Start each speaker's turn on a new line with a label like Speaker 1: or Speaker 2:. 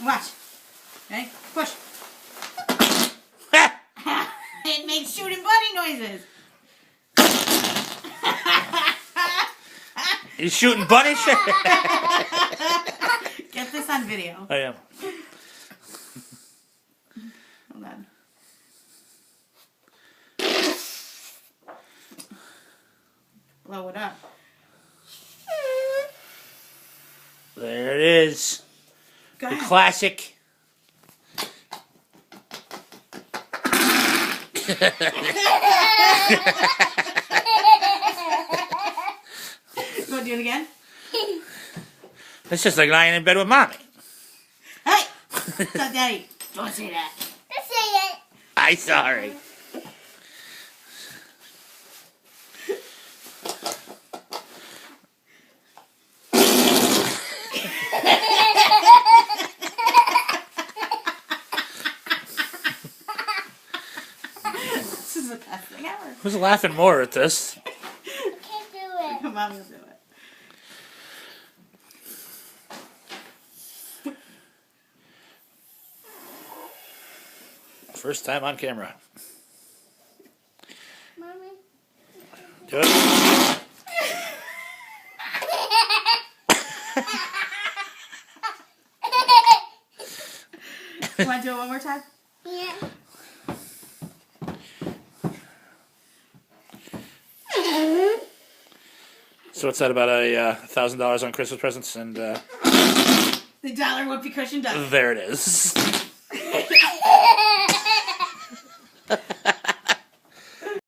Speaker 1: Watch. Okay, push. It makes shooting bunny noises.
Speaker 2: You shooting bunny shit?
Speaker 1: Get this on video.
Speaker 2: I am.
Speaker 1: Hold on. Blow it up.
Speaker 2: There it is.
Speaker 1: Go
Speaker 2: The
Speaker 1: ahead.
Speaker 2: classic.
Speaker 1: You want to do it again?
Speaker 2: It's just like lying in bed with mommy.
Speaker 1: Hey! Stop, Daddy. Don't say that.
Speaker 3: Just say it.
Speaker 2: I'm sorry.
Speaker 1: This is the best thing ever.
Speaker 2: Who's laughing more at this?
Speaker 3: I can't do it.
Speaker 1: Mommy will do it.
Speaker 2: First time on camera.
Speaker 3: Mommy.
Speaker 2: Do it.
Speaker 1: You want to do it one more time?
Speaker 3: Yeah.
Speaker 2: So what's that about $1,000 on Christmas presents? And
Speaker 1: The dollar whoopee cushion does.
Speaker 2: there it is.